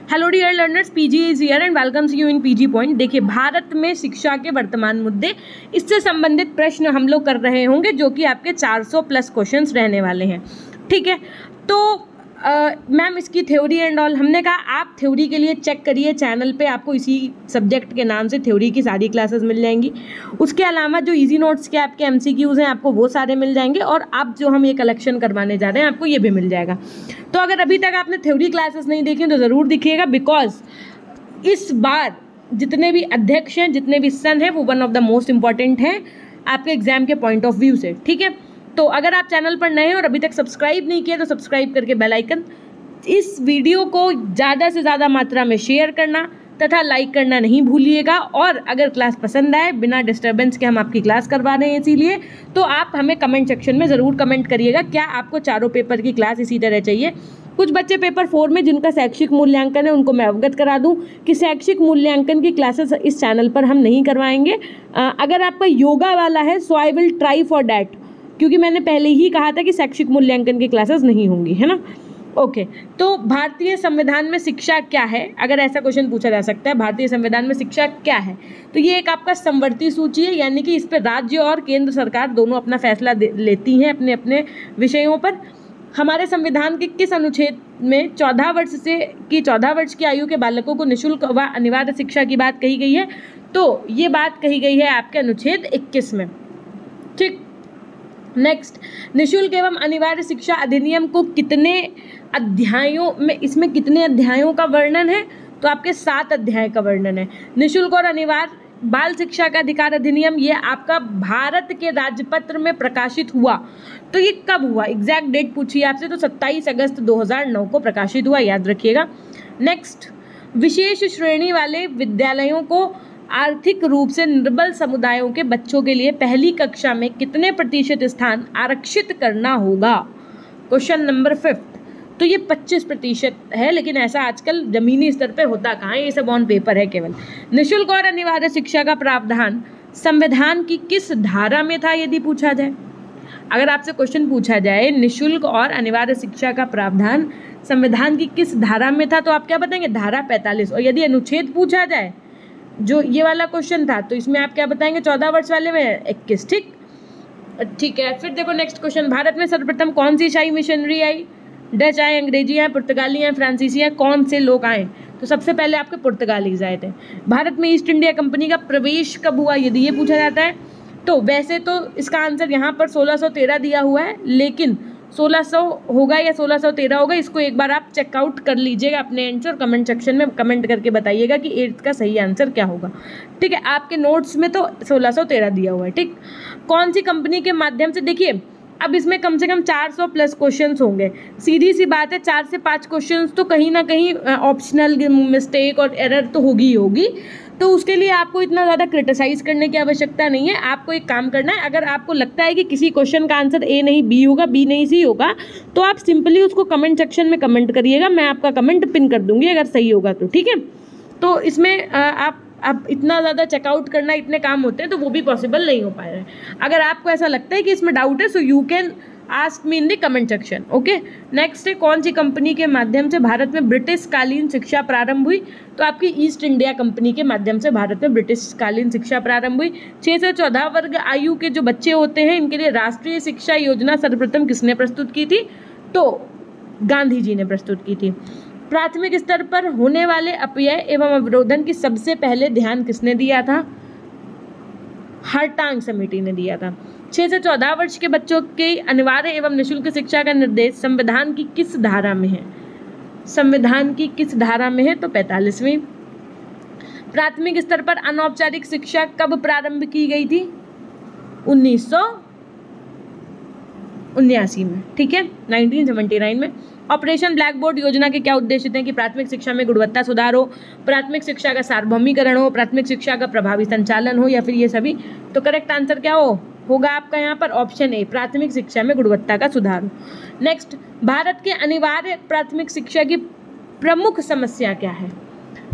Hello dear learners, PG is here and welcomes you in PG point. देखिए, भारत में शिक्षा के वर्तमान मुद्दे, इससे संबंधित प्रश्न हम लोग कर रहे होंगे जो कि आपके 400 प्लस क्वेश्चंस रहने वाले हैं। ठीक है, तो मैम इसकी थ्योरी एंड ऑल, हमने कहा आप थ्योरी के लिए चेक करिए चैनल पे, आपको इसी सब्जेक्ट के नाम से थ्योरी की सारी क्लासेस मिल जाएंगी। उसके अलावा जो इजी नोट्स के आपके एमसीक्यूज़ हैं आपको वो सारे मिल जाएंगे, और अब जो हम ये कलेक्शन करवाने जा रहे हैं आपको ये भी मिल जाएगा। तो अगर अभी तक आपने थ्योरी क्लासेस नहीं देखी तो ज़रूर दिखिएगा, बिकॉज इस बार जितने भी अध्यक्ष हैं, जितने भी सन हैं, वो one of the most important हैं आपके एग्जाम के पॉइंट ऑफ व्यू से। ठीक है, तो अगर आप चैनल पर नए हैं और अभी तक सब्सक्राइब नहीं किया तो सब्सक्राइब करके बेल आइकन, इस वीडियो को ज़्यादा से ज़्यादा मात्रा में शेयर करना तथा लाइक करना नहीं भूलिएगा। और अगर क्लास पसंद आए, बिना डिस्टर्बेंस के हम आपकी क्लास करवा रहे हैं इसीलिए, तो आप हमें कमेंट सेक्शन में ज़रूर कमेंट करिएगा क्या आपको चारों पेपर की क्लास इसी तरह चाहिए। कुछ बच्चे पेपर 4 में जिनका शैक्षिक मूल्यांकन है उनको मैं अवगत करा दूं कि शैक्षिक मूल्यांकन की क्लासेस इस चैनल पर हम नहीं करवाएंगे। अगर आपका योगा वाला है so I will try for that, क्योंकि मैंने पहले ही कहा था कि शैक्षिक मूल्यांकन की क्लासेस नहीं होंगी, है ना। ओके, तो भारतीय संविधान में शिक्षा क्या है, अगर ऐसा क्वेश्चन पूछा जा सकता है, भारतीय संविधान में शिक्षा क्या है, तो ये एक आपका समवर्ती सूची है, यानी कि इस पर राज्य और केंद्र सरकार दोनों अपना फैसला लेती हैं अपने अपने विषयों पर। हमारे संविधान के किस अनुच्छेद में 14 वर्ष की आयु के बालकों को निःशुल्क व अनिवार्य शिक्षा की बात कही गई है, तो ये बात कही गई है आपके अनुच्छेद 21 में। ठीक, नेक्स्ट, निःशुल्क एवं अनिवार्य शिक्षा अधिनियम को कितने अध्यायों में, इसमें कितने अध्यायों का वर्णन है, तो आपके 7 अध्याय का वर्णन है। निःशुल्क और अनिवार्य बाल शिक्षा का अधिकार अधिनियम, ये आपका भारत के राजपत्र में प्रकाशित हुआ। तो ये कब हुआ, एग्जैक्ट डेट पूछिए आपसे, तो 27 अगस्त 2009 को प्रकाशित हुआ, याद रखिएगा। नेक्स्ट, विशेष श्रेणी वाले विद्यालयों को आर्थिक रूप से निर्बल समुदायों के बच्चों के लिए पहली कक्षा में कितने प्रतिशत स्थान आरक्षित करना होगा। क्वेश्चन नंबर 5, तो ये 25% है, लेकिन ऐसा आजकल जमीनी स्तर पे होता कहाँ है, ये सब ऑन पेपर है केवल। निःशुल्क और अनिवार्य शिक्षा का प्रावधान संविधान की किस धारा में था, यदि पूछा जाए, अगर आपसे क्वेश्चन पूछा जाए निःशुल्क और अनिवार्य शिक्षा का प्रावधान संविधान की किस धारा में था, तो आप क्या बताएंगे, धारा 45। और यदि अनुच्छेद पूछा जाए, जो ये वाला क्वेश्चन था, तो इसमें आप क्या बताएंगे, 14 वर्ष वाले में 21। ठीक है, फिर देखो नेक्स्ट क्वेश्चन, भारत में सर्वप्रथम कौन सी ईसाई मिशनरी आई, डच आए, अंग्रेजी आए, पुर्तगाली आए, फ्रांसीसी आए, कौन से लोग आए, तो सबसे पहले आपके पुर्तगालीज आए थे। भारत में ईस्ट इंडिया कंपनी का प्रवेश कब हुआ, यदि ये पूछा जाता है, तो वैसे तो इसका आंसर यहाँ पर 1613 दिया हुआ है, लेकिन 1600 होगा या 1613 होगा, इसको एक बार आप चेकआउट कर लीजिएगा अपने आंसर, कमेंट सेक्शन में कमेंट करके बताइएगा कि 8th का सही आंसर क्या होगा। ठीक है, आपके नोट्स में तो 1613 दिया हुआ है। ठीक, कौन सी कंपनी के माध्यम से, देखिए अब इसमें कम से कम 400 प्लस क्वेश्चंस होंगे, सीधी सी बात है, 4 से 5 क्वेश्चंस तो कहीं ना कहीं ऑप्शनल मिस्टेक और एरर तो होगी ही होगी, तो उसके लिए आपको इतना ज़्यादा क्रिटिसाइज़ करने की आवश्यकता नहीं है। आपको एक काम करना है, अगर आपको लगता है कि किसी क्वेश्चन का आंसर ए नहीं बी होगा, बी नहीं सी होगा, तो आप सिंपली उसको कमेंट सेक्शन में कमेंट करिएगा, मैं आपका कमेंट पिन कर दूंगी अगर सही होगा तो। ठीक है, तो इसमें आप इतना ज़्यादा चेकआउट करना, इतने काम होते हैं तो वो भी पॉसिबल नहीं हो पा रहा है। अगर आपको ऐसा लगता है कि इसमें डाउट है, so you can ask me in the comment section. Okay, next है, कौन सी कंपनी के माध्यम से भारत में ब्रिटिश कालीन शिक्षा प्रारंभ हुई, तो आपकी ईस्ट इंडिया कंपनी के माध्यम से भारत में ब्रिटिश कालीन शिक्षा प्रारंभ हुई। 6 से 14 वर्ग आयु के जो बच्चे होते हैं, इनके लिए राष्ट्रीय शिक्षा योजना सर्वप्रथम किसने प्रस्तुत की थी, तो गांधी जी ने प्रस्तुत की थी। प्राथमिक स्तर पर होने वाले अपव्यय एवं अवरोधन की सबसे पहले ध्यान किसने दिया था, हरटांग समिति ने दिया था। 6 से 14 वर्ष के बच्चों के अनिवार्य एवं निःशुल्क शिक्षा का निर्देश संविधान की किस धारा में है, संविधान की किस धारा में है, तो 45वीं। प्राथमिक स्तर पर अनौपचारिक शिक्षा कब प्रारंभ की गई थी, 1979 में। ठीक है, 1979 में। ऑपरेशन ब्लैक बोर्ड योजना के क्या उद्देश्य थे, कि प्राथमिक शिक्षा में गुणवत्ता सुधार हो, प्राथमिक शिक्षा का सार्वभौमिकरण हो, प्राथमिक शिक्षा का प्रभावी संचालन हो, या फिर ये सभी, तो करेक्ट आंसर क्या होगा आपका यहाँ पर ऑप्शन ए, प्राथमिक शिक्षा में गुणवत्ता का सुधार हो। नेक्स्ट, भारत के अनिवार्य प्राथमिक शिक्षा की प्रमुख समस्या क्या है,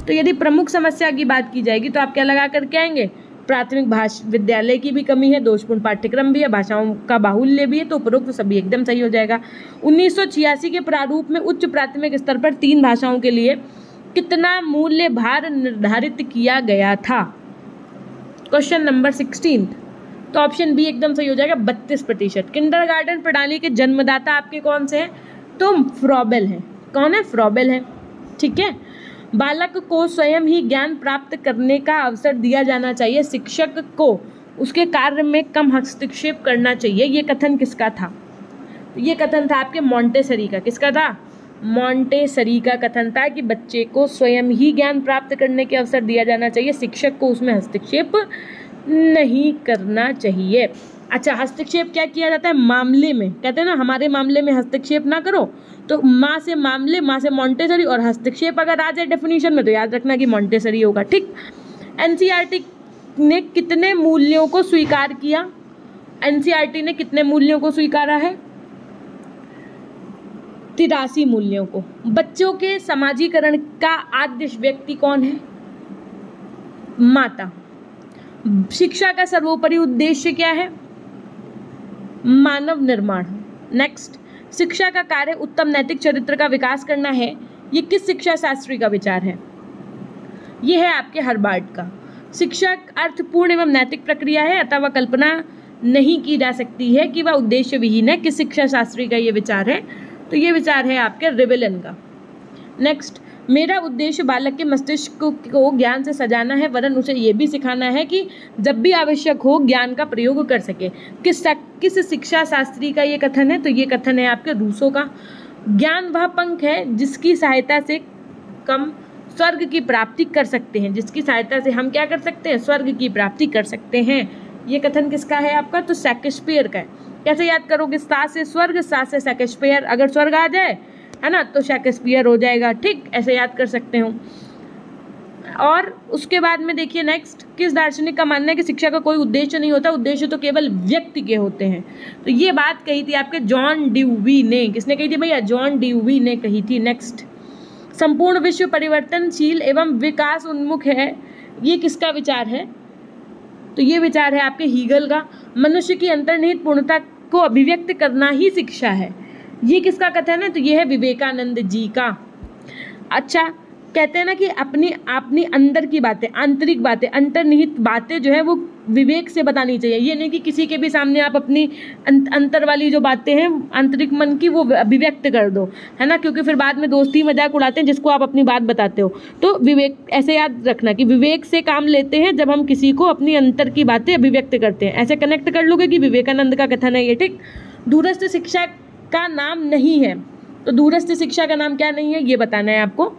तो यदि प्रमुख समस्या की बात की जाएगी तो आप क्या लगा करके आएंगे, प्राथमिक भाषा विद्यालय की भी कमी है, दोषपूर्ण पाठ्यक्रम भी है, भाषाओं का बाहुल्य भी है, तो उपरोक्त सभी एकदम सही हो जाएगा। 1986 के प्रारूप में उच्च प्राथमिक स्तर पर 3 भाषाओं के लिए कितना मूल्य भार निर्धारित किया गया था? क्वेश्चन नंबर 16, तो ऑप्शन बी एकदम सही हो जाएगा, 32%। किंडरगार्टन प्रणाली के जन्मदाता आपके कौन से हैं? तो फ्रॉबेल हैं। कौन है? फ्रॉबेल है। ठीक है। बालक को स्वयं ही ज्ञान प्राप्त करने का अवसर दिया जाना चाहिए, शिक्षक को उसके कार्य में कम हस्तक्षेप करना चाहिए, ये कथन किसका था? ये कथन था आपके मॉन्टेसरी का। किसका था? मॉन्टेसरी का कथन था कि बच्चे को स्वयं ही ज्ञान प्राप्त करने के अवसर दिया जाना चाहिए, शिक्षक को उसमें हस्तक्षेप नहीं करना चाहिए। अच्छा, हस्तक्षेप क्या किया जाता है? मामले में, कहते हैं ना हमारे मामले में हस्तक्षेप ना करो, तो माँ से मामले, माँ से मॉन्टेसरी, और हस्तक्षेप अगर आ जाए डेफिनेशन में तो याद रखना कि मॉन्टेसरी होगा। ठीक। एनसीईआरटी ने कितने मूल्यों को स्वीकार किया? एनसीईआरटी ने कितने मूल्यों को स्वीकारा है? 83 मूल्यों को। बच्चों के समाजीकरण का आद्य व्यक्ति कौन है? माता। शिक्षा का सर्वोपरि उद्देश्य क्या है? मानव निर्माण। नेक्स्ट, शिक्षा का कार्य उत्तम नैतिक चरित्र का विकास करना है, ये किस शिक्षा शास्त्री का विचार है? ये है आपके हर्बार्ट का। शिक्षा अर्थपूर्ण एवं नैतिक प्रक्रिया है, अतः वह कल्पना नहीं की जा सकती है कि वह उद्देश्य विहीन है। किस शिक्षा शास्त्री का ये विचार है? तो ये विचार है आपके रिवेलन का। नेक्स्ट, मेरा उद्देश्य बालक के मस्तिष्क को ज्ञान से सजाना है, वरन उसे ये भी सिखाना है कि जब भी आवश्यक हो ज्ञान का प्रयोग कर सके। किस शिक्षा शास्त्री का ये कथन है? तो ये कथन है आपके रूसो का। ज्ञान वह पंख है जिसकी सहायता से हम स्वर्ग की प्राप्ति कर सकते हैं, जिसकी सहायता से हम क्या कर सकते हैं? स्वर्ग की प्राप्ति कर सकते हैं। ये कथन किसका है आपका? तो शेक्सपियर का है। कैसे याद करोगे? सा से स्वर्ग, सा से शेक्सपियर, अगर स्वर्ग आ जाए है ना तो शेक्सपियर हो जाएगा। ठीक, ऐसे याद कर सकते हो। और उसके बाद में देखिए नेक्स्ट, किस दार्शनिक का मानना है कि शिक्षा का कोई उद्देश्य नहीं होता, उद्देश्य तो केवल व्यक्ति के होते हैं? तो ये बात कही थी आपके जॉन ड्यूवी ने। किसने कही थी भैया? जॉन ड्यूवी ने कही थी। नेक्स्ट, संपूर्ण विश्व परिवर्तनशील एवं विकास उन्मुख है, ये किसका विचार है? तो ये विचार है आपके हीगल का। मनुष्य की अंतर्निहित पूर्णता को अभिव्यक्त करना ही शिक्षा है, ये किसका कथन है? तो ये है विवेकानंद जी का। अच्छा, कहते हैं ना कि अपनी अंदर की बातें, आंतरिक बातें, अंतर्निहित बातें जो है वो विवेक से बतानी चाहिए। ये नहीं कि किसी के भी सामने आप अपनी अंतर वाली जो बातें हैं आंतरिक मन की वो अभिव्यक्त कर दो, है ना, क्योंकि फिर बाद में दोस्ती मजाक उड़ाते हैं जिसको आप अपनी बात बताते हो। तो विवेक, ऐसे याद रखना कि विवेक से काम लेते हैं जब हम किसी को अपनी अंतर की बातें अभिव्यक्त करते हैं। ऐसे कनेक्ट कर लोगे कि विवेकानंद का कथन है ये। ठीक। दूरस्थ शिक्षा का नाम नहीं है, तो दूरस्थ शिक्षा का नाम क्या नहीं है ये बताना है आपको।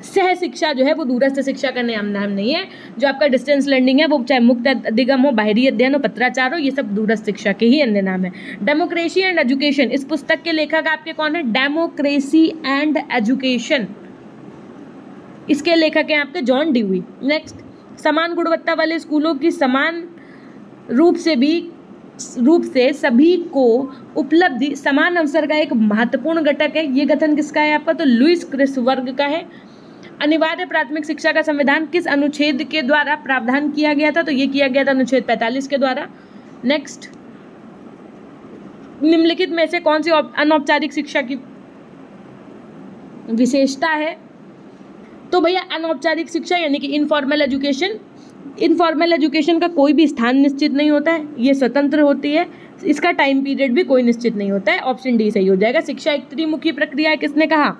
सह शिक्षा जो है वो दूरस्थ शिक्षा का नाम नहीं है। जो आपका डिस्टेंस लर्निंग है वो चाहे मुक्त अधिगम हो, बाहरी अध्ययन हो, पत्राचार हो, ये सब दूरस्थ शिक्षा के ही अन्य नाम है। डेमोक्रेसी एंड एजुकेशन, इस पुस्तक के लेखक आपके कौन है? डेमोक्रेसी एंड एजुकेशन, इसके लेखक हैं आपके जॉन ड्यूवी। नेक्स्ट, समान गुणवत्ता वाले स्कूलों की समान रूप से सभी को उपलब्धि समान अवसर का एक महत्वपूर्ण घटक है, ये कथन किसका है आपका? तो लुईस क्रिसवर्ग का है। अनिवार्य प्राथमिक शिक्षा का संविधान किस अनुच्छेद के द्वारा प्रावधान किया गया था? तो ये किया गया था अनुच्छेद 45 के द्वारा। नेक्स्ट, निम्नलिखित में से कौन सी अनौपचारिक शिक्षा की विशेषता है? तो भैया अनौपचारिक शिक्षा यानी कि इनफॉर्मल एजुकेशन। इनफॉर्मल एजुकेशन का कोई भी स्थान निश्चित नहीं होता है, ये स्वतंत्र होती है, इसका टाइम पीरियड भी कोई निश्चित नहीं होता है। ऑप्शन डी सही हो जाएगा। शिक्षा एक त्रिमुखी प्रक्रिया है, किसने कहा?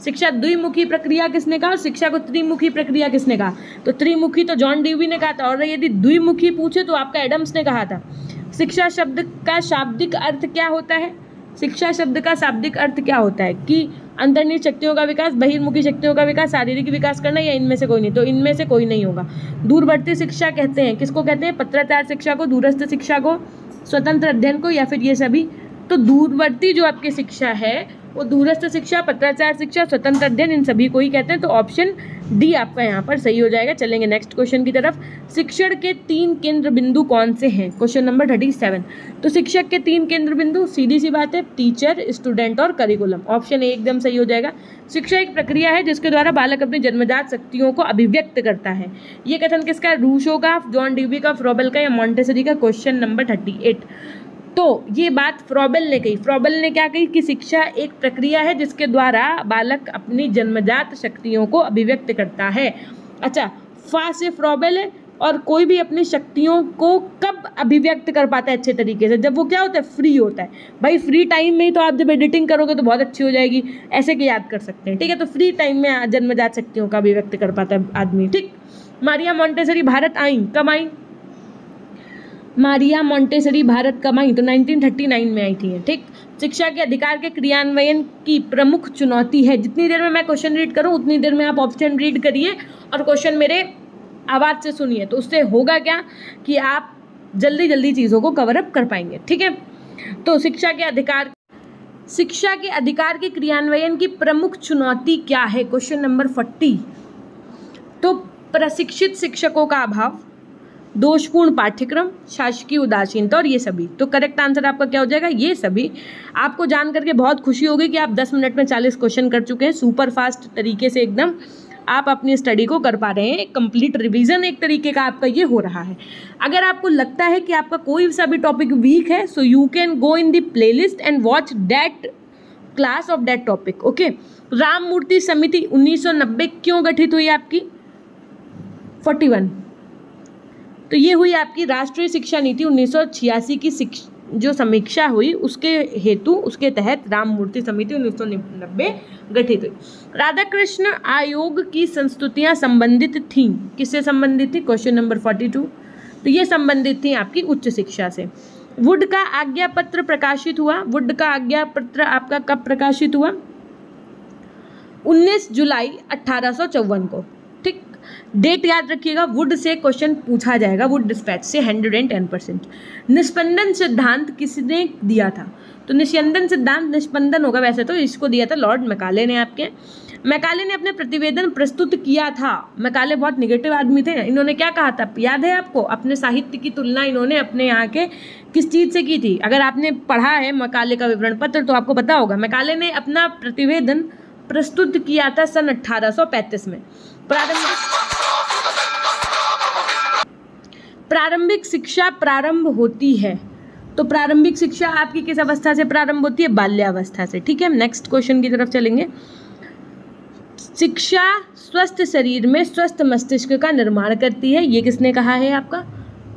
शिक्षा द्विमुखी प्रक्रिया किसने कहा? और शिक्षा को त्रिमुखी प्रक्रिया किसने कहा? तो त्रिमुखी तो जॉन ड्यूवी ने कहा था, और यदि द्विमुखी पूछे तो आपका एडम्स ने कहा था। शिक्षा शब्द का शाब्दिक अर्थ क्या होता है? शिक्षा शब्द का शाब्दिक अर्थ क्या होता है? कि अंतर्निहित शक्तियों का विकास, बहिर्मुखी शक्तियों का विकास, शारीरिक विकास करना, या इनमें से कोई नहीं? तो इनमें से कोई नहीं होगा। दूरवर्ती शिक्षा कहते हैं, किसको कहते हैं? पत्राचार शिक्षा को, दूरस्थ शिक्षा को, स्वतंत्र अध्ययन को, या फिर ये सभी? तो दूरवर्ती जो आपकी शिक्षा है वो दूरस्थ शिक्षा, पत्राचार शिक्षा, स्वतंत्र अध्ययन, इन सभी को ही कहते हैं। तो ऑप्शन डी आपका यहाँ पर सही हो जाएगा। चलेंगे नेक्स्ट क्वेश्चन की तरफ। शिक्षण के 3 केंद्र बिंदु कौन से हैं? Question number 37। तो शिक्षक के 3 केंद्र बिंदु, सीधी सी बात है, टीचर, स्टूडेंट और करिकुलम। ऑप्शन ए एकदम सही हो जाएगा। शिक्षा एक प्रक्रिया है जिसके द्वारा बालक अपनी जन्मजात शक्तियों को अभिव्यक्त करता है, ये कथन किसका? रूसो का, जॉन ड्यूवी का, फ्रॉबेल का, या मॉन्टेसरी का? Question number 38। तो ये बात फ्रॉबेल ने कही। फ्रॉबेल ने क्या कही कि शिक्षा एक प्रक्रिया है जिसके द्वारा बालक अपनी जन्मजात शक्तियों को अभिव्यक्त करता है। अच्छा, फा से फ्रॉबेल है, और कोई भी अपनी शक्तियों को कब अभिव्यक्त कर पाता है अच्छे तरीके से? जब वो क्या होता है, फ्री होता है। भाई फ्री टाइम में ही तो आप जब एडिटिंग करोगे तो बहुत अच्छी हो जाएगी, ऐसे के याद कर सकते हैं, ठीक है। तो फ्री टाइम में जन्मजात शक्तियों का अभिव्यक्त कर पाता है आदमी, ठीक। मारिया मोंटेसरी भारत आई, कब आई? मारिया मोंटेसरी भारत कब आई? तो 1939 में आई थी, ठीक। शिक्षा के अधिकार के क्रियान्वयन की प्रमुख चुनौती है। जितनी देर में मैं क्वेश्चन रीड करूं उतनी देर में आप ऑप्शन रीड करिए और क्वेश्चन मेरे आवाज़ से सुनिए, तो उससे होगा क्या कि आप जल्दी जल्दी चीज़ों को कवर अप कर पाएंगे, ठीक है। तो शिक्षा के अधिकार के क्रियान्वयन की प्रमुख चुनौती क्या है? Question number 40। तो प्रशिक्षित शिक्षकों का अभाव, दोषपूर्ण पाठ्यक्रम, शासकीय उदासीनता और ये सभी। तो करेक्ट आंसर आपका क्या हो जाएगा? ये सभी। आपको जान करके बहुत खुशी होगी कि आप 10 मिनट में 40 क्वेश्चन कर चुके हैं, सुपर फास्ट तरीके से एकदम आप अपनी स्टडी को कर पा रहे हैं। कंप्लीट रिवीजन एक तरीके का आपका ये हो रहा है। अगर आपको लगता है कि आपका कोई सा भी टॉपिक वीक है, so you can go in the playlist and watch that class of that topic, okay. Ram Murthy समिति 1990 क्यों गठित हुई आपकी? 41। तो ये हुई आपकी राष्ट्रीय शिक्षा नीति 1986 की जो समीक्षा हुई उसके हेतु, उसके तहत राम मूर्ति समिति 1990 गठित हुई। राधाकृष्ण आयोग की संस्तुतियां संबंधित थीं, किससे संबंधित थी? Question number 42। तो ये संबंधित थी आपकी उच्च शिक्षा से। वुड का आज्ञा पत्र प्रकाशित हुआ। वुड का आज्ञा पत्र आपका कब प्रकाशित हुआ? 19 जुलाई 1854 को, ठीक। डेट याद रखिएगा, वुड से क्वेश्चन पूछा जाएगा, वुड डिस्पैच से 110%। निस्पंदन सिद्धांत किसने दिया था? तो निस्यंदन सिद्धांत निस्पंदन होगा वैसे तो, इसको दिया था लॉर्ड मैकाले ने आपके। मैकाले ने अपने प्रतिवेदन प्रस्तुत किया था। मैकाले बहुत निगेटिव आदमी थे। इन्होंने क्या कहा था, याद है आपको? अपने साहित्य की तुलना इन्होंने अपने यहाँ के किस चीज़ से की थी? अगर आपने पढ़ा है मैकाले का विवरण पत्र तो आपको पता होगा। मैकाले ने अपना प्रतिवेदन प्रस्तुत किया था सन 1835 में। प्रारंभिक शिक्षा प्रारंभ होती है। तो प्रारंभिक शिक्षा आपकी किस अवस्था से प्रारंभ होती है? बाल्यावस्था से, ठीक है। नेक्स्ट क्वेश्चन की तरफ चलेंगे। शिक्षा स्वस्थ शरीर में स्वस्थ मस्तिष्क का निर्माण करती है, ये किसने कहा है आपका?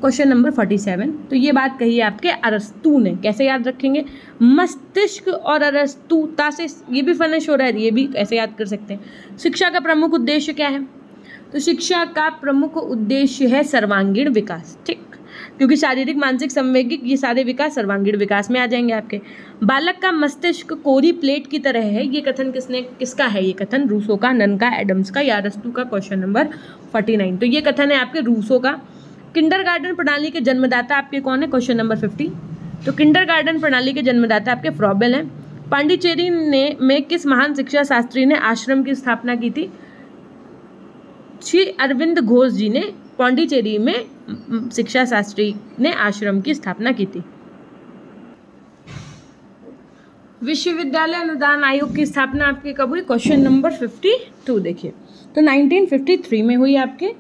Question number 47। तो ये बात कही है आपके अरस्तू ने। कैसे याद रखेंगे? मस्तिष्क और अरस्तूता से ये भी फनिश हो रहा है, ये भी ऐसे याद कर सकते हैं। शिक्षा का प्रमुख उद्देश्य क्या है? तो शिक्षा का प्रमुख उद्देश्य है सर्वांगीण विकास, ठीक। क्योंकि शारीरिक, मानसिक, संवैगिक ये सारे विकास सर्वांगीण विकास में आ जाएंगे आपके। बालक का मस्तिष्क कोरी प्लेट की तरह है, ये कथन किसका है? ये कथन रूसो का, नन का, एडम्स का या अरस्तू का? Question number 49। तो ये कथन है आपके रूसो का। किंडरगार्टन प्रणाली के जन्मदाता आपके कौन है? Question number 50। तो किंडरगार्टन प्रणाली के जन्मदाता आपके फ्रॉबेल हैं। पांडिचेरी में किस महान शिक्षा शास्त्री ने आश्रम की स्थापना की थी? श्री अरविंद घोष जी ने पांडिचेरी में शिक्षा शास्त्री ने आश्रम की स्थापना की थी। विश्वविद्यालय अनुदान आयोग की स्थापना आपकी कब हुई? क्वेश्चन नंबर 52 देखिए, तो 1953 में हुई आपके,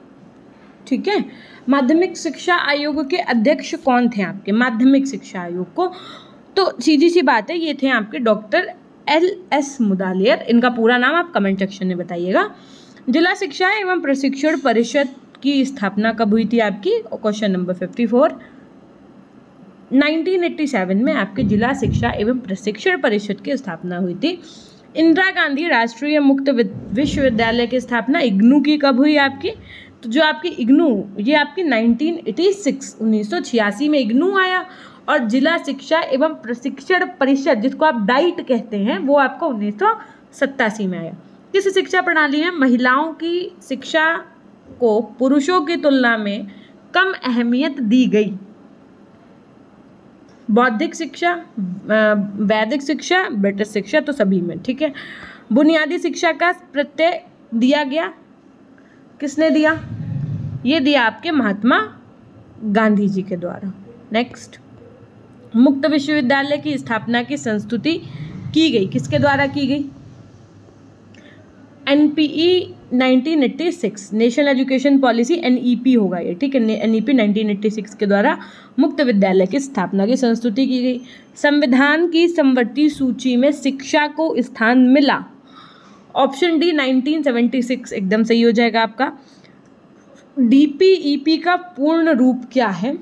ठीक है। माध्यमिक शिक्षा आयोग के अध्यक्ष कौन थे आपके? माध्यमिक शिक्षा आयोग को, तो सीधी सी बात है, ये थे आपके डॉक्टर LS मुदालियर। इनका पूरा नाम आप कमेंट सेक्शन में बताइएगा। जिला शिक्षा एवं प्रशिक्षण परिषद की स्थापना कब हुई थी आपकी? Question number 54। 1987 में आपके जिला शिक्षा एवं प्रशिक्षण परिषद की स्थापना हुई थी। इंदिरा गांधी राष्ट्रीय मुक्त विश्वविद्यालय की स्थापना इग्नू की कब हुई आपकी? तो जो आपकी इग्नू, ये आपकी 1986 में इग्नू आया, और जिला शिक्षा एवं प्रशिक्षण परिषद जिसको आप डाइट कहते हैं वो आपका 1987 में आया। किस शिक्षा प्रणाली में महिलाओं की शिक्षा को पुरुषों की तुलना में कम अहमियत दी गई? बौद्धिक शिक्षा, वैदिक शिक्षा, ब्रिटिश शिक्षा, तो सभी में, ठीक है। बुनियादी शिक्षा का प्रत्यय दिया गया, किसने दिया? ये दिया आपके महात्मा गांधी जी के द्वारा। नेक्स्ट, मुक्त विश्वविद्यालय की स्थापना की संस्तुति की गई, किसके द्वारा की गई? NPE 1986 national education policy NEP होगा ये, ठीक है। NEP 1986 के द्वारा मुक्त विद्यालय की स्थापना की संस्तुति की गई। संविधान की समवर्ती सूची में शिक्षा को स्थान मिला, ऑप्शन डी 1976 एकदम सही हो जाएगा आपका। DPEP का पूर्ण रूप क्या है?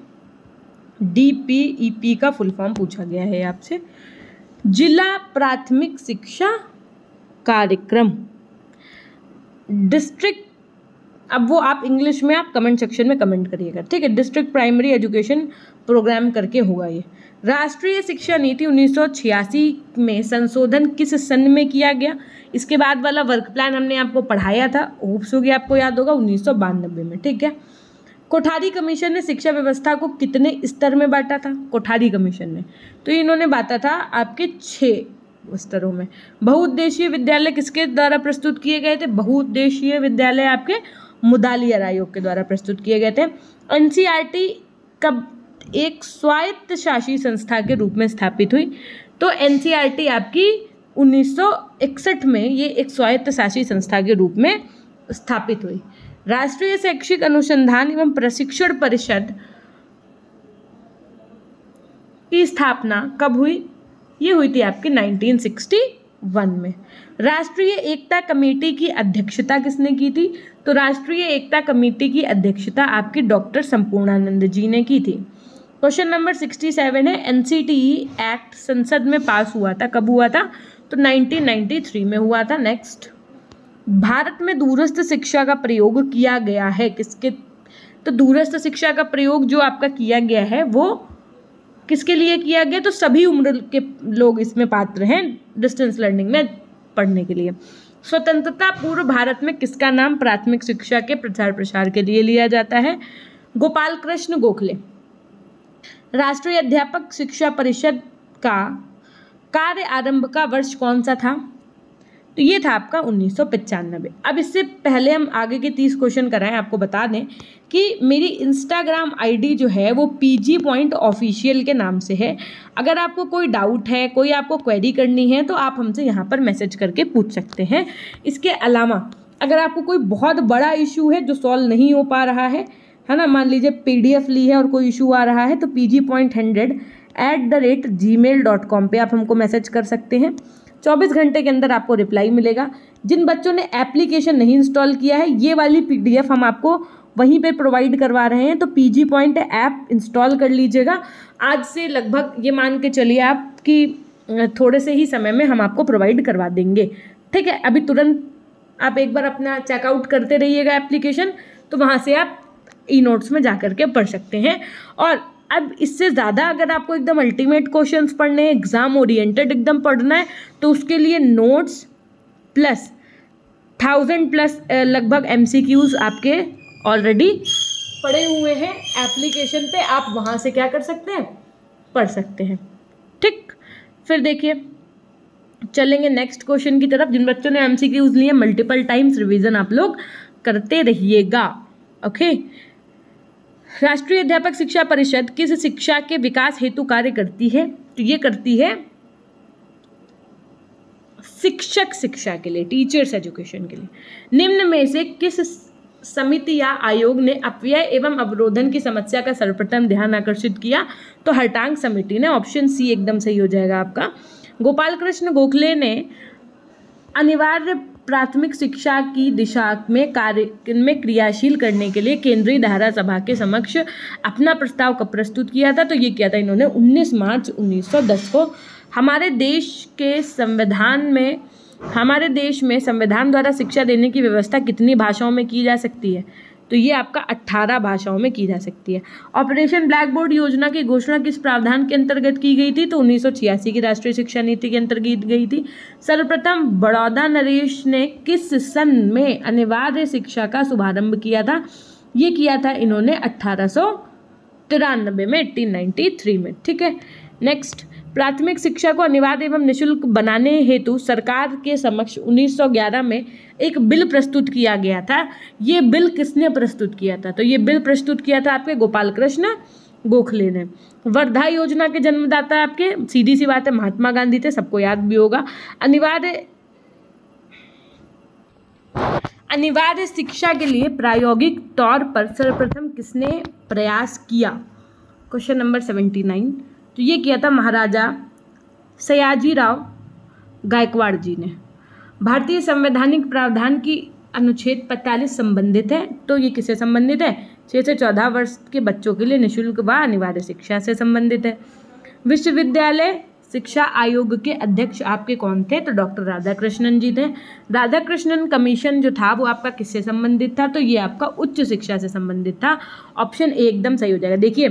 DPEP का फुल फॉर्म पूछा गया है आपसे, जिला प्राथमिक शिक्षा कार्यक्रम, डिस्ट्रिक्ट, अब वो आप इंग्लिश में आप कमेंट सेक्शन में कमेंट करिएगा, ठीक है। डिस्ट्रिक्ट प्राइमरी एजुकेशन प्रोग्राम करके होगा ये। राष्ट्रीय शिक्षा नीति 1986 में संशोधन किस सन में किया गया? इसके बाद वाला वर्क प्लान हमने आपको पढ़ाया था, होप्स होगी आपको याद होगा, 1992 में, ठीक है। कोठारी कमीशन ने शिक्षा व्यवस्था को कितने स्तर में बांटा था? कोठारी कमीशन ने, तो इन्होंने बांटा था आपके 6 स्तरों में। बहुउद्देशीय विद्यालय किसके द्वारा प्रस्तुत किए गए थे? बहुउद्देशीय विद्यालय आपके मुदालियर आयोग के द्वारा प्रस्तुत किए गए थे। NCERT कब एक स्वायत्त शासी संस्था के रूप में स्थापित हुई? तो NCERT आपकी 1961 में ये एक स्वायत्त शासी संस्था के रूप में स्थापित हुई। राष्ट्रीय शैक्षिक अनुसंधान एवं प्रशिक्षण परिषद की स्थापना कब हुई? ये हुई थी आपकी 1961 में। राष्ट्रीय एकता कमेटी की अध्यक्षता किसने की थी? तो राष्ट्रीय एकता कमेटी की अध्यक्षता आपकी डॉक्टर संपूर्णानंद जी ने की थी। क्वेश्चन नंबर 67 है, NCTE एक्ट संसद में पास हुआ था, कब हुआ था? तो 1993 में हुआ था। नेक्स्ट, भारत में दूरस्थ शिक्षा का प्रयोग किया गया है किसके? तो दूरस्थ शिक्षा का प्रयोग जो आपका किया गया है वो किसके लिए किया गया? तो सभी उम्र के लोग इसमें पात्र हैं डिस्टेंस लर्निंग में पढ़ने के लिए। स्वतंत्रता पूर्व भारत में किसका नाम प्राथमिक शिक्षा के प्रचार प्रसार के लिए लिया जाता है? गोपाल कृष्ण गोखले। राष्ट्रीय अध्यापक शिक्षा परिषद का कार्य आरंभ का वर्ष कौन सा था? तो ये था आपका 1995। अब इससे पहले हम आगे के 30 क्वेश्चन कराएं, आपको बता दें कि मेरी इंस्टाग्राम आईडी जो है वो PG Point ऑफिशियल के नाम से है। अगर आपको कोई डाउट है, कोई आपको क्वेरी करनी है, तो आप हमसे यहाँ पर मैसेज करके पूछ सकते हैं। इसके अलावा अगर आपको कोई बहुत बड़ा इशू है जो सॉल्व नहीं हो पा रहा है ना, मान लीजिए PDF ली है और कोई इशू आ रहा है, तो pgpoint100@gmail.com पे आप हमको मैसेज कर सकते हैं। 24 घंटे के अंदर आपको रिप्लाई मिलेगा। जिन बच्चों ने एप्लीकेशन नहीं इंस्टॉल किया है, ये वाली PDF हम आपको वहीं पे प्रोवाइड करवा रहे हैं, तो PG Point ऐप इंस्टॉल कर लीजिएगा। आज से लगभग ये मान के चलिए आप कि थोड़े से ही समय में हम आपको प्रोवाइड करवा देंगे, ठीक है। अभी तुरंत आप एक बार अपना चेकआउट करते रहिएगा एप्लीकेशन, तो वहाँ से आप ई-नोट्स में जा करके पढ़ सकते हैं। और अब इससे ज़्यादा अगर आपको एकदम अल्टीमेट क्वेश्चंस पढ़ने हैं, एग्ज़ाम ओरिएंटेड एकदम पढ़ना है, तो उसके लिए नोट्स प्लस 1000+ लगभग MCQs आपके ऑलरेडी पड़े हुए हैं एप्लीकेशन पे। आप वहाँ से क्या कर सकते हैं? पढ़ सकते हैं, ठीक। फिर देखिए चलेंगे नेक्स्ट क्वेश्चन की तरफ। जिन बच्चों ने MCQs लिए मल्टीपल टाइम्स रिवीजन आप लोग करते रहिएगा, ओके। राष्ट्रीय अध्यापक शिक्षा परिषद किस शिक्षा के विकास हेतु कार्य करती है? तो ये करती है शिक्षक शिक्षा के लिए, टीचर्स एजुकेशन के लिए। निम्न में से किस समिति या आयोग ने अपव्यय एवं अवरोधन की समस्या का सर्वप्रथम ध्यान आकर्षित किया? तो हरटांग समिति ने, ऑप्शन C एकदम सही हो जाएगा आपका। गोपाल कृष्ण गोखले ने अनिवार्य प्राथमिक शिक्षा की दिशा में कार्य में क्रियाशील करने के लिए केंद्रीय धारा सभा के समक्ष अपना प्रस्ताव कब प्रस्तुत किया था? तो ये किया था इन्होंने 19 मार्च 1910 को। हमारे देश में संविधान द्वारा शिक्षा देने की व्यवस्था कितनी भाषाओं में की जा सकती है? तो ये आपका 18 भाषाओं में की जा सकती है। ऑपरेशन ब्लैक बोर्ड योजना की घोषणा किस प्रावधान के अंतर्गत की गई थी? तो 1986 की राष्ट्रीय शिक्षा नीति के अंतर्गत की गई थी। सर्वप्रथम बड़ौदा नरेश ने किस सन में अनिवार्य शिक्षा का शुभारंभ किया था? ये किया था इन्होंने 1893 में, 1893 में, ठीक है। नेक्स्ट, प्राथमिक शिक्षा को अनिवार्य एवं निःशुल्क बनाने हेतु सरकार के समक्ष 1911 में एक बिल प्रस्तुत किया गया था। ये बिल किसने प्रस्तुत किया था? तो ये बिल प्रस्तुत किया था आपके गोपाल कृष्ण गोखले ने। वर्धा योजना के जन्मदाता आपके, सीधी सी बात है, महात्मा गांधी थे, सबको याद भी होगा। अनिवार्य शिक्षा के लिए प्रायोगिक तौर पर सर्वप्रथम किसने प्रयास किया? Question number 79। तो ये किया था महाराजा सयाजीराव गायकवाड़ जी ने। भारतीय संवैधानिक प्रावधान की अनुच्छेद 45 संबंधित है। तो ये किससे संबंधित है? 6 से 14 वर्ष के बच्चों के लिए निःशुल्क व अनिवार्य शिक्षा से संबंधित है। विश्वविद्यालय शिक्षा आयोग के अध्यक्ष आपके कौन थे? तो डॉक्टर राधाकृष्णन जी थे। राधाकृष्णन कमीशन जो था वो आपका किससे संबंधित था? तो ये आपका उच्च शिक्षा से संबंधित था। ऑप्शन ए एकदम सही हो जाएगा। देखिए,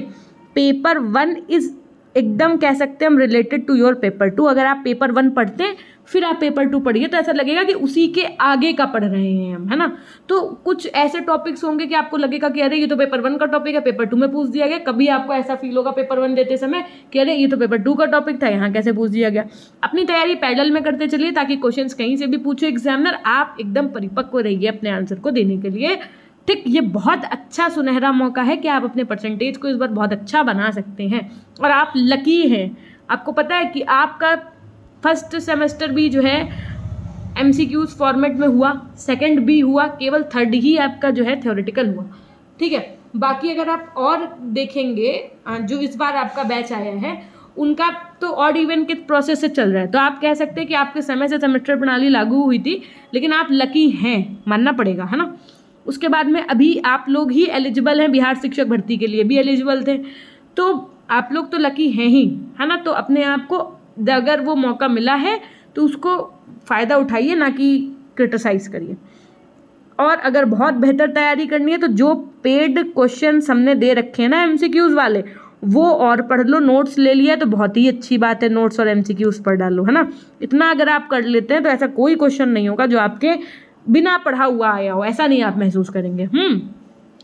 पेपर 1 इज एकदम कह सकते हैं हम रिलेटेड टू योर पेपर 2। अगर आप पेपर 1 पढ़ते हैं फिर आप पेपर 2 पढ़िए तो ऐसा लगेगा कि उसी के आगे का पढ़ रहे हैं हम, है ना। तो कुछ ऐसे टॉपिक्स होंगे कि आपको लगेगा कि अरे ये तो पेपर 1 का टॉपिक है, पेपर 2 में पूछ दिया गया। कभी आपको ऐसा फील होगा पेपर 1 देते समय कि अरे ये तो पेपर 2 का टॉपिक था, यहाँ कैसे पूछ दिया गया। अपनी तैयारी पैरेलल में करते चलिए ताकि क्वेश्चंस कहीं से भी पूछे एग्जामिनर, आप एकदम परिपक्व रहिए अपने आंसर को देने के लिए। ठीक, ये बहुत अच्छा सुनहरा मौका है कि आप अपने परसेंटेज को इस बार बहुत अच्छा बना सकते हैं और आप लकी हैं। आपको पता है कि आपका फर्स्ट सेमेस्टर भी जो है MCQs फॉर्मेट में हुआ, सेकंड भी हुआ, केवल थर्ड ही आपका जो है थ्योरेटिकल हुआ। ठीक है, बाकी अगर आप और देखेंगे जो इस बार आपका बैच आया है उनका तो ऑड इवन के प्रोसेस से चल रहा है। तो आप कह सकते हैं कि आपके समय से सेमेस्टर प्रणाली लागू हुई थी, लेकिन आप लकी हैं, मानना पड़ेगा, है ना। उसके बाद में अभी आप लोग ही एलिजिबल हैं, बिहार शिक्षक भर्ती के लिए भी एलिजिबल थे, तो आप लोग तो लकी हैं ही, है ना। तो अपने आप को अगर वो मौका मिला है तो उसको फ़ायदा उठाइए, ना कि क्रिटिसाइज़ करिए। और अगर बहुत बेहतर तैयारी करनी है तो जो पेड क्वेश्चन हमने दे रखे हैं ना MCQs वाले, वो और पढ़ लो। नोट्स ले लिया तो बहुत ही अच्छी बात है, नोट्स और MCQs पढ़ डालो, है ना। इतना अगर आप कर लेते हैं तो ऐसा कोई क्वेश्चन नहीं होगा जो आपके बिना पढ़ा हुआ आया हो, ऐसा नहीं आप महसूस करेंगे।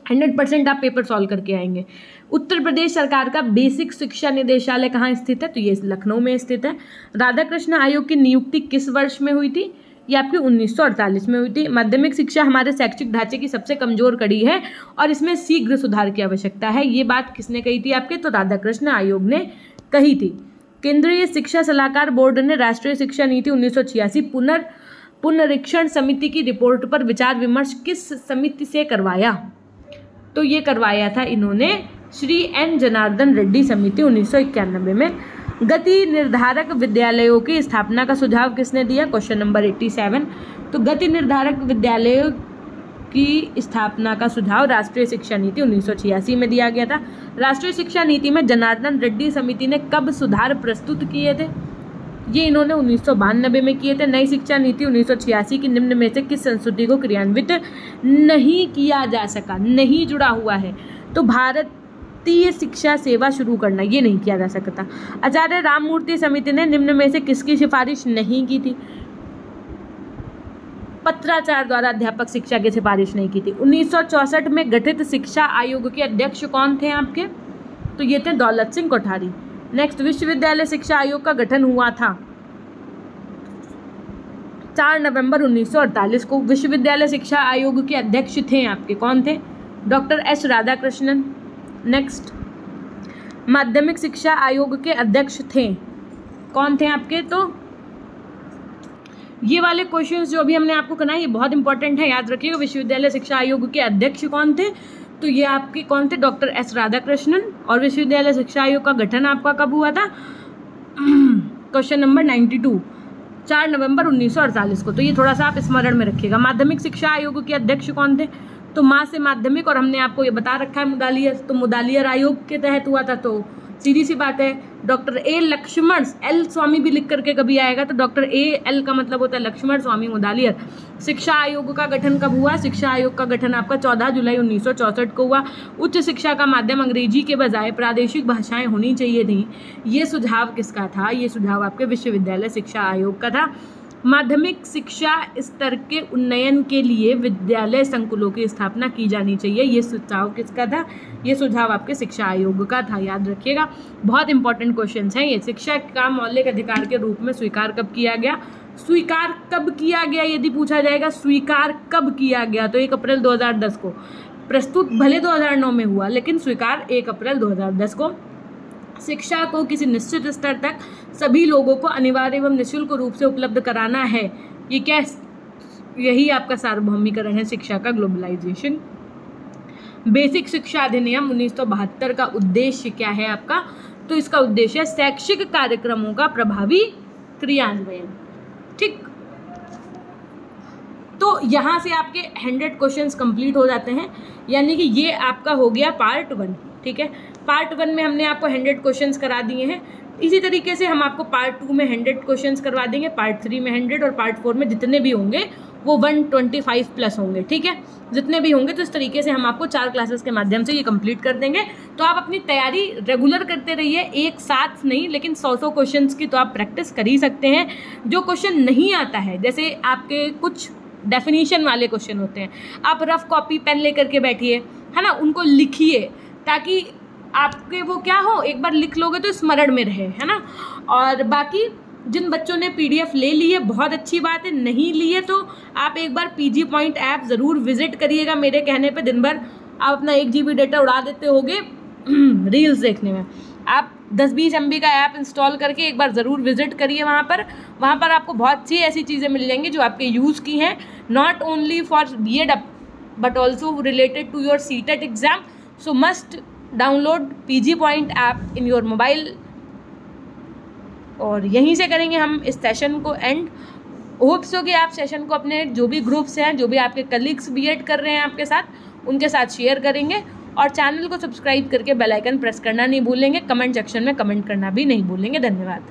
100% आप पेपर सॉल्व करके आएंगे। उत्तर प्रदेश सरकार का बेसिक शिक्षा निदेशालय कहाँ स्थित है? तो ये लखनऊ में स्थित है। राधाकृष्ण आयोग की नियुक्ति किस वर्ष में हुई थी? ये आपकी 1948 में हुई थी। माध्यमिक शिक्षा हमारे शैक्षिक ढांचे की सबसे कमजोर कड़ी है और इसमें शीघ्र सुधार की आवश्यकता है। ये बात किसने कही थी आपके? तो राधाकृष्ण आयोग ने कही थी। केंद्रीय शिक्षा सलाहकार बोर्ड ने राष्ट्रीय शिक्षा नीति 1986 पुनरीक्षण समिति की रिपोर्ट पर विचार विमर्श किस समिति से करवाया? तो ये करवाया था इन्होंने श्री N जनार्दन रेड्डी समिति 1991 में। गति निर्धारक विद्यालयों की स्थापना का सुझाव किसने दिया? Question number 87। तो गति निर्धारक विद्यालयों की स्थापना का सुझाव राष्ट्रीय शिक्षा नीति 1986 में दिया गया था। राष्ट्रीय शिक्षा नीति में जनार्दन रेड्डी समिति ने कब सुधार प्रस्तुत किए थे? ये इन्होंने 1992 में किए थे। नई शिक्षा नीति 1986 की निम्न में से किस संस्तुति को क्रियान्वित नहीं किया जा सका? नहीं जुड़ा हुआ है तो भारतीय शिक्षा सेवा शुरू करना, ये नहीं किया जा सकता। आचार्य राममूर्ति समिति ने निम्न में से किसकी सिफारिश नहीं की थी? पत्राचार द्वारा अध्यापक शिक्षा की सिफारिश नहीं की थी। 1964 में गठित शिक्षा आयोग के अध्यक्ष कौन थे आपके? तो ये थे दौलत सिंह कोठारी। नेक्स्ट, विश्वविद्यालय शिक्षा आयोग का गठन हुआ था 4 नवंबर 1948 को। विश्वविद्यालय शिक्षा आयोग के अध्यक्ष थे आपके कौन थे? Doctor S Radhakrishnan. नेक्स्ट, माध्यमिक शिक्षा आयोग के अध्यक्ष थे कौन थे आपके? तो ये वाले क्वेश्चंस जो अभी हमने आपको कराए ये बहुत इंपॉर्टेंट है, याद रखिएगा। विश्वविद्यालय शिक्षा आयोग के अध्यक्ष कौन थे? तो ये आपके कौन थे? Doctor S Radhakrishnan. और विश्वविद्यालय शिक्षा आयोग का गठन आपका कब हुआ था? क्वेश्चन नंबर 92, 4 नवंबर 1948 को। तो ये थोड़ा सा आप स्मरण में रखिएगा। माध्यमिक शिक्षा आयोग के अध्यक्ष कौन थे? तो माँ से माध्यमिक, और हमने आपको ये बता रखा है मुदालियर, तो मुदालियर आयोग के तहत हुआ था। तो सीधी सी बात है, डॉक्टर A लक्ष्मण, L स्वामी भी लिख करके कभी आएगा तो डॉक्टर A L का मतलब होता है लक्ष्मण स्वामी मुदालियर। शिक्षा आयोग का गठन कब हुआ? शिक्षा आयोग का गठन आपका 14 जुलाई 1964 को हुआ। उच्च शिक्षा का माध्यम अंग्रेजी के बजाय प्रादेशिक भाषाएं होनी चाहिए थी। ये सुझाव किसका था? ये सुझाव आपके विश्वविद्यालय शिक्षा आयोग का था। माध्यमिक शिक्षा स्तर के उन्नयन के लिए विद्यालय संकुलों की स्थापना की जानी चाहिए। ये सुझाव किसका था? ये सुझाव आपके शिक्षा आयोग का था, याद रखिएगा। बहुत इंपॉर्टेंट क्वेश्चंस हैं ये। शिक्षा का मौलिक अधिकार के रूप में स्वीकार कब किया गया? स्वीकार कब किया गया यदि पूछा जाएगा, स्वीकार कब किया गया तो 1 अप्रैल 2010 को। प्रस्तुत भले 2009 में हुआ, लेकिन स्वीकार 1 अप्रैल 2010 को। शिक्षा को किसी निश्चित स्तर तक सभी लोगों को अनिवार्य एवं निःशुल्क रूप से उपलब्ध कराना है। ये क्या यही आपका सार्वभौमिकरण है शिक्षा का, ग्लोबलाइजेशन। बेसिक शिक्षा अधिनियम 1972 का उद्देश्य क्या है आपका? तो इसका उद्देश्य है शैक्षिक कार्यक्रमों का प्रभावी क्रियान्वयन। ठीक, तो यहाँ से आपके 100 क्वेश्चंस कंप्लीट हो जाते हैं, यानी कि ये आपका हो गया पार्ट 1। ठीक है, पार्ट 1 में हमने आपको 100 क्वेश्चंस करा दिए हैं। इसी तरीके से हम आपको पार्ट 2 में 100 क्वेश्चंस करवा देंगे, पार्ट 3 में 100 और पार्ट 4 में जितने भी होंगे वो 125 प्लस होंगे। ठीक है, जितने भी होंगे, तो इस तरीके से हम आपको 4 क्लासेस के माध्यम से ये कंप्लीट कर देंगे। तो आप अपनी तैयारी रेगुलर करते रहिए, एक साथ नहीं, लेकिन 100 क्वेश्चंस की तो आप प्रैक्टिस कर ही सकते हैं। जो क्वेश्चन नहीं आता है, जैसे आपके कुछ डेफिनेशन वाले क्वेश्चन होते हैं, आप रफ कॉपी पेन लेकर के बैठिए, है ना, उनको लिखिए, ताकि आपके वो क्या हो, एक बार लिख लोगे तो स्मरण में रहे, है ना। और बाकी जिन बच्चों ने पीडीएफ ले ली है, बहुत अच्छी बात है, नहीं ली है तो आप एक बार पीजी पॉइंट ऐप ज़रूर विजिट करिएगा। मेरे कहने पे दिन भर आप अपना 1 GB डेटा उड़ा देते होगे रील्स देखने में। आप 10-20 MB का ऐप इंस्टॉल करके एक बार ज़रूर विजिट करिए वहाँ पर आपको बहुत सी ऐसी चीज़ें मिल जाएंगी जो आपके यूज़ की हैं, not only for BEd but also related to your CTET exam. So must download PG point app in your mobile. और यहीं से करेंगे हम इस सेशन को एंड। होप्स हो कि आप सेशन को अपने जो भी ग्रुप्स हैं, जो भी आपके कलीग्स BEd कर रहे हैं आपके साथ, उनके साथ शेयर करेंगे। और चैनल को सब्सक्राइब करके बेल आइकन प्रेस करना नहीं भूलेंगे, कमेंट सेक्शन में कमेंट करना भी नहीं भूलेंगे। धन्यवाद।